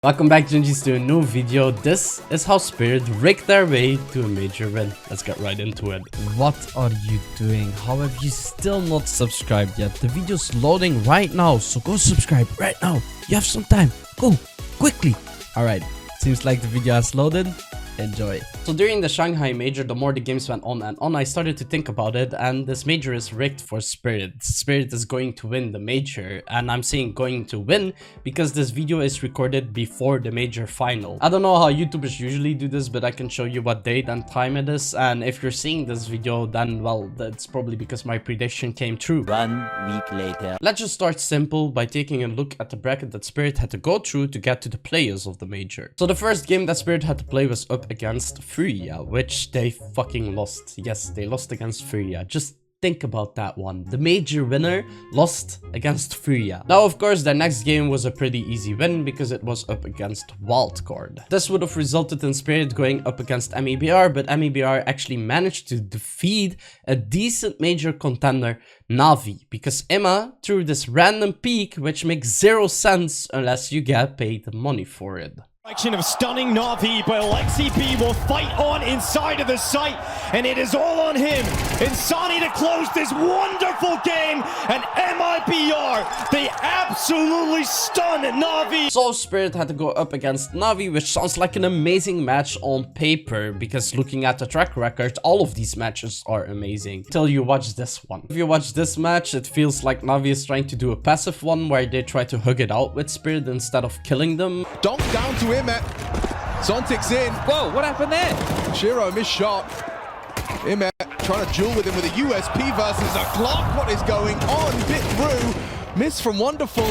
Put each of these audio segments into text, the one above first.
Welcome back, Gingies, to a new video. This is how Spirit rigged their way to a major win. Let's get right into it. What are you doing? How have you still not subscribed yet? The video's loading right now, so go subscribe right now. You have some time. Go, quickly. Alright, seems like the video has loaded. Enjoy. So during the Shanghai Major, the more the games went on and on, I started to think about it, and this major is rigged for Spirit. Spirit is going to win the major, and I'm saying going to win because this video is recorded before the major final. I don't know how YouTubers usually do this, but I can show you what date and time it is, and if you're seeing this video, then well, that's probably because my prediction came true. 1 week later. Let's just start simple by taking a look at the bracket that Spirit had to go through to get to the players of the major. So the first game that Spirit had to play was up against Furia, which they fucking lost. Yes, they lost against Furia. Just think about that one. The major winner lost against Furia. Now, of course, their next game was a pretty easy win because it was up against Wildcard. This would have resulted in Spirit going up against MEBR, but MEBR actually managed to defeat a decent major contender, Navi, because Emma threw this random peek, which makes zero sense unless you get paid money for it. Action of stunning Navi, but Alexi B will fight on inside of the site, and it is all on him. Insani to close this wonderful game, and MIBR, they absolutely stun Navi. So Spirit had to go up against Navi, which sounds like an amazing match on paper, because looking at the track record, all of these matches are amazing. Till you watch this one. If you watch this match, it feels like Navi is trying to do a passive one, where they try to hug it out with Spirit instead of killing them. Donk down to Imet. Zontic's in. Whoa, what happened there? Shiro missed shot. Imet trying to duel with him with a USP versus a Glock. What is going on? Bit through. Miss from Wonderful.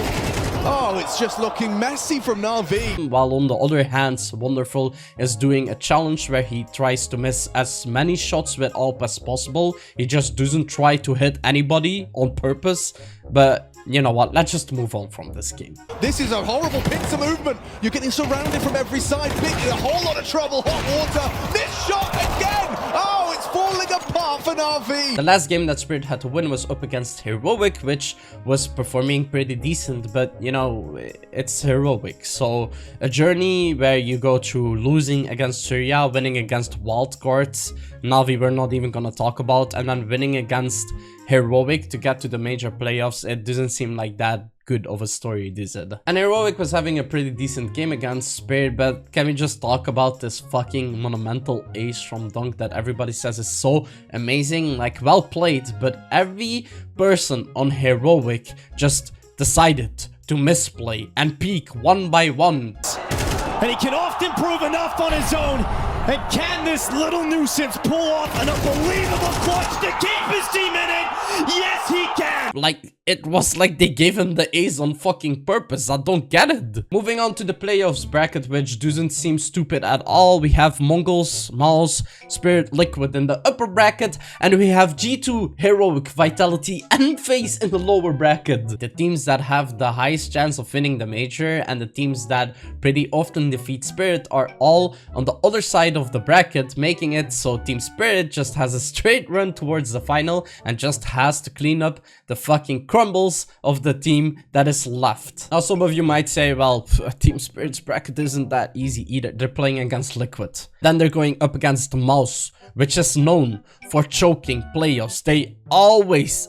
Oh, it's just looking messy from Navi. While on the other hand, Wonderful is doing a challenge where he tries to miss as many shots with AWP as possible. He just doesn't try to hit anybody on purpose. But you know what? Let's just move on from this game. This is a horrible pincer movement. You're getting surrounded from every side. Big, a whole lot of trouble. Hot water. This shot again. Oh, it's falling apart for Navi. The last game that Spirit had to win was up against Heroic, which was performing pretty decent, but you know, it's Heroic. So a journey where you go through losing against Syria, winning against Wildcards, Navi we're not even gonna talk about, and then winning against Heroic to get to the major playoffs. It doesn't seem like that good of a story, does it? And Heroic was having a pretty decent game against Spirit, but can we just talk about this fucking monumental ace from Dunk that everybody says is so amazing? Like, well played, but every person on Heroic just decided to misplay and peek one by one. And he can often prove enough on his own. And can this little nuisance pull off an unbelievable clutch to keep his team in it? Yes, he can! Like, it was like they gave him the ace on fucking purpose. I don't get it. Moving on to the playoffs bracket, which doesn't seem stupid at all. We have Mongols, Mouse, Spirit, Liquid in the upper bracket, and we have G2, Heroic, Vitality, and FaZe in the lower bracket. The teams that have the highest chance of winning the major and the teams that pretty often defeat Spirit are all on the other side of the bracket, making it so Team Spirit just has a straight run towards the final and just has to clean up the fucking crumbles of the team that is left. Now, some of you might say, well, Team Spirit's bracket isn't that easy either. They're playing against Liquid. Then they're going up against Mouse, which is known for choking playoffs. They always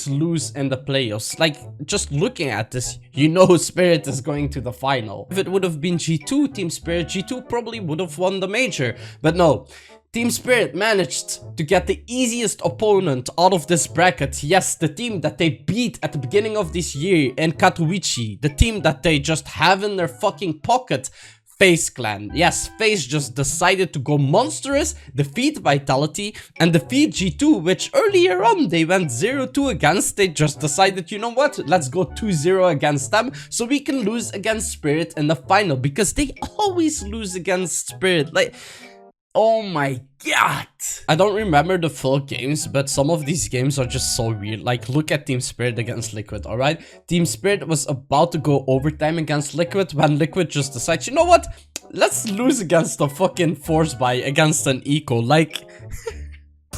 lose in the playoffs. Like, just looking at this, you know Spirit is going to the final. If it would have been G2, Team Spirit, G2 probably would have won the major. But no, Team Spirit managed to get the easiest opponent out of this bracket. Yes, the team that they beat at the beginning of this year in Katowice. The team that they just have in their fucking pocket. FaZe Clan. Yes, FaZe just decided to go monstrous, defeat Vitality, and defeat G2, which earlier on they went 0-2 against. They just decided, you know what, let's go 2-0 against them, so we can lose against Spirit in the final, because they always lose against Spirit. Like, oh my god. I don't remember the full games, but some of these games are just so weird. Like, look at Team Spirit against Liquid, alright? Team Spirit was about to go overtime against Liquid when Liquid just decides, you know what? Let's lose against a fucking force buy against an eco. Like,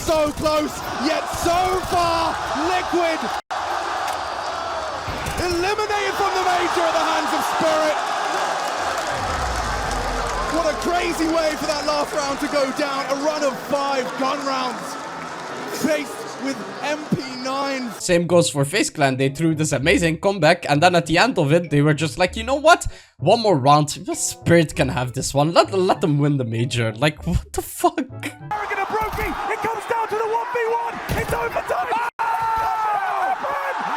So close, yet so far. Liquid eliminated from the major at the hands of Spirit. crazy way for that last round to go down. A run of 5 gun rounds faced with MP9s. Same goes for FaZe Clan. They threw this amazing comeback, and then at the end of it, they were just like, you know what? One more round. Spirit can have this one. Let them win the major. Like, what the fuck? Arrogant approaching. It comes down to the 1v1. It's overtime.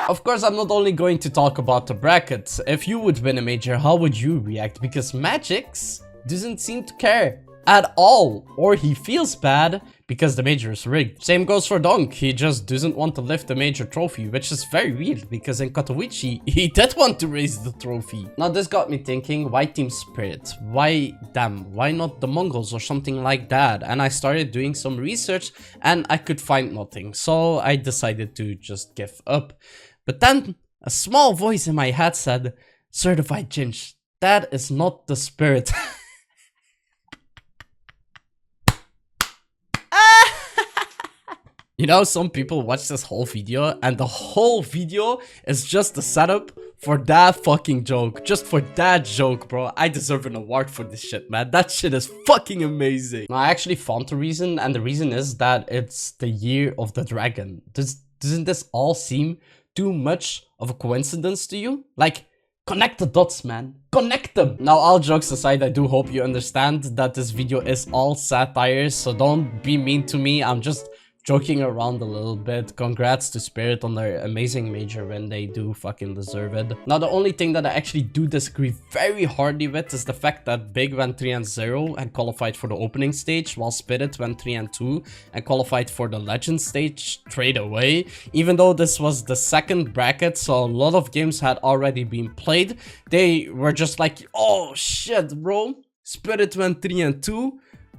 Of course, I'm not only going to talk about the brackets. If you would win a major, how would you react? Because Magix doesn't seem to care at all, or he feels bad because the major is rigged. Same goes for Donk. He just doesn't want to lift the major trophy, which is very weird because in Katowice he did want to raise the trophy. Now this got me thinking, why Team Spirit? Why them? Why not the Mongols or something like that? And I started doing some research and I could find nothing, so I decided to just give up. But then a small voice in my head said, certified Ginge, that is not the Spirit. You know, some people watch this whole video and the whole video is just a setup for that fucking joke. Just for that joke, bro. I deserve an award for this shit, man. That shit is fucking amazing. Now, I actually found the reason, and the reason is that it's the year of the dragon. Doesn't this all seem too much of a coincidence to you? Like, connect the dots, man. Connect them. Now, all jokes aside, I do hope you understand that this video is all satire, so don't be mean to me. I'm just joking around a little bit. Congrats to Spirit on their amazing major win. They do fucking deserve it. Now, the only thing that I actually do disagree very hardly with is the fact that Big went 3-0 and qualified for the opening stage, while Spirit went 3-2 and qualified for the legend stage straight away. Even though this was the second bracket, so a lot of games had already been played, they were just like, oh shit, bro, Spirit went 3-2.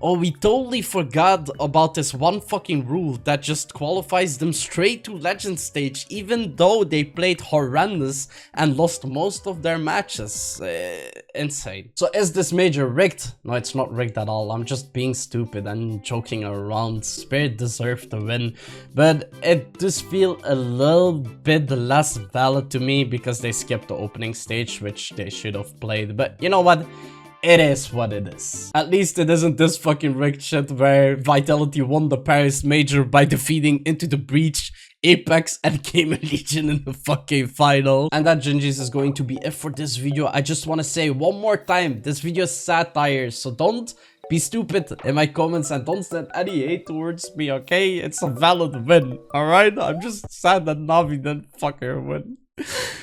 Oh, we totally forgot about this one fucking rule that just qualifies them straight to legend stage, even though they played horrendous and lost most of their matches. Insane. So is this major rigged? No, it's not rigged at all. I'm just being stupid and joking around. Spirit deserved the win, but it does feel a little bit less valid to me because they skipped the opening stage, which they should have played. But you know what? It is what it is. At least it isn't this fucking rigged shit where Vitality won the Paris Major by defeating Into the Breach, Apex, and Gamer Legion in the fucking final. And that, Gingies, is going to be it for this video. I just want to say one more time, this video is satire, so don't be stupid in my comments and don't send any hate towards me, okay? It's a valid win, alright? I'm just sad that Navi didn't fucking win.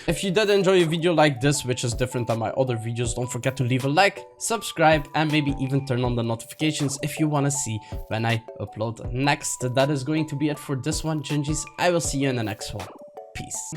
If you did enjoy a video like this, which is different than my other videos, don't forget to leave a like, subscribe, and maybe even turn on the notifications if you want to see when I upload next. That is going to be it for this one, Gingies. I will see you in the next one. Peace.